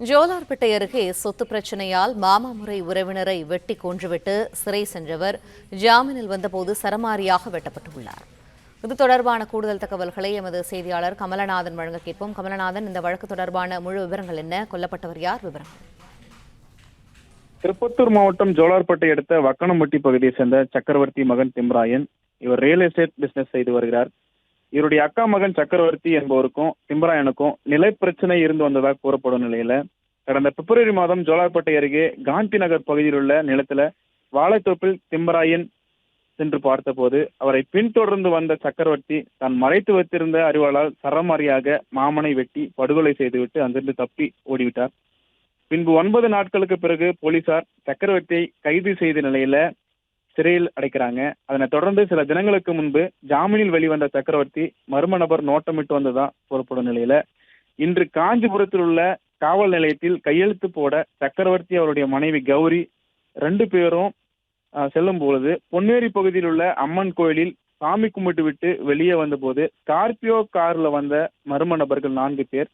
ஜோலார்பேட்டை அருகே சொத்து பிரச்சினையால் மாமாமுறை உறவினரை வெட்டி கொன்றுவிட்டு சிறை சென்றவர் ஜாமீனில் வந்தபோது சரமாரியாக வெட்டப்பட்டுள்ளார். இது தொடர்பான கூடுதல் தகவல்களை எமது செய்தியாளர் கமலநாதன் வழங்க கேட்போம். கமலநாதன், இந்த வழக்கு தொடர்பான முழு விவரங்கள் என்ன? கொல்லப்பட்டவர் யார்? விவரங்கள். திருப்பத்தூர் மாவட்டம் ஜோலார்பேட்டை அடுத்த வக்கனம்பட்டி பகுதியை சேர்ந்த சக்கரவர்த்தி மகன் திம்ராயன். இவர் ரியல் எஸ்டேட் பிசினஸ் செய்து வருகிறார். இவருடைய அக்கா மகன் சக்கரவர்த்தி என்பவருக்கும் திம்ராயனுக்கும் நிலை பிரச்சனை இருந்து வந்ததாக கூறப்படும் நிலையில கடந்த பிப்ரவரி மாதம் ஜோலார்பேட்டை அருகே காந்தி நகர் பகுதியில் உள்ள நிலத்துல வாழைத்தோப்பில் திம்ராயன் சென்று பார்த்தபோது அவரை பின்தொடர்ந்து வந்த சக்கரவர்த்தி தான் மறைத்து வைத்திருந்த அறிவாளால் சரமாரியாக மாமனை வெட்டி படுகொலை செய்துவிட்டு அங்கிருந்து தப்பி ஓடிவிட்டார். பின்பு 9 நாட்களுக்கு பிறகு போலீசார் சக்கரவர்த்தியை கைது செய்த நிலையில சிறையில் அடைக்கிறாங்க. அதனை தொடர்ந்து சில தினங்களுக்கு முன்பு ஜாமீனில் வெளிவந்த சக்கரவர்த்தி மர்ம நபர் நோட்டமிட்டு வந்ததா கூறப்படும் நிலையில இன்று காஞ்சிபுரத்தில் உள்ள காவல் நிலையத்தில் கையெழுத்து போட சக்கரவர்த்தி அவருடைய மனைவி கௌரி 2 பேரும் செல்லும் பொழுது பொன்னேரி பகுதியில் உள்ள அம்மன் கோயிலில் சாமி கும்பிட்டு விட்டு வெளியே வந்தபோது ஸ்கார்பியோ கார்ல வந்த மர்ம நபர்கள் 4 பேர்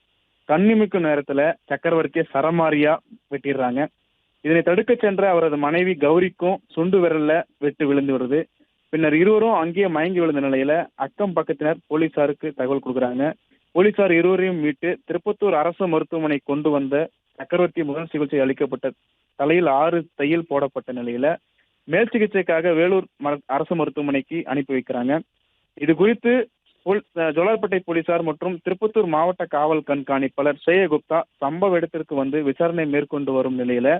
கண்ணிமிக்கும் நேரத்துல சக்கரவர்த்தியை சரமாரியா வெட்டிடுறாங்க. இதனை தடுக்க சென்ற அவரது மனைவி கௌரிக்கும் சுண்டு விரல்ல வெட்டு விழுந்து வருது. பின்னர் இருவரும் அங்கேயே மயங்கி விழுந்த நிலையில அக்கம் பக்கத்தினர் போலீசாருக்கு தகவல் கொடுக்குறாங்க. போலீசார் இருவரையும் மீட்டு திருப்பத்தூர் அரசு மருத்துவமனை கொண்டு வந்த சக்கரவர்த்தி முதல் சிகிச்சை அளிக்கப்பட்ட தலையில் 6 தையல் போடப்பட்ட நிலையில மேல் சிகிச்சைக்காக வேலூர் அரசு மருத்துவமனைக்கு அனுப்பி வைக்கிறாங்க. இது குறித்து ஜோலார்பேட்டை போலீசார் மற்றும் திருப்பத்தூர் மாவட்ட காவல் கண்காணிப்பாளர் ஸ்ரேயகுப்தா சம்பவ இடத்திற்கு வந்து விசாரணை மேற்கொண்டு வரும் நிலையில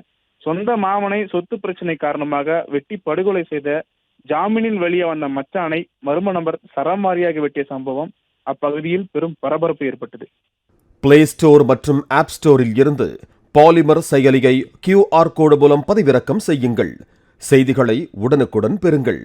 சொந்த மாமனை சொத்து பிரச்சனை காரணமாக வெட்டி படுகொலை செய்த ஜாமீனில் வெளியே வந்த மச்சானை மர்ம நபர் சரமாரியாக வெட்டிய சம்பவம் அப்பகுதியில் பெரும் பரபரப்பு ஏற்பட்டது. பிளே ஸ்டோர் மற்றும் ஆப் ஸ்டோரில் இருந்து பாலிமர் செயலியை QR கோடு மூலம் பதிவிறக்கம் செய்யுங்கள். செய்திகளை உடனுக்குடன் பெறுங்கள்.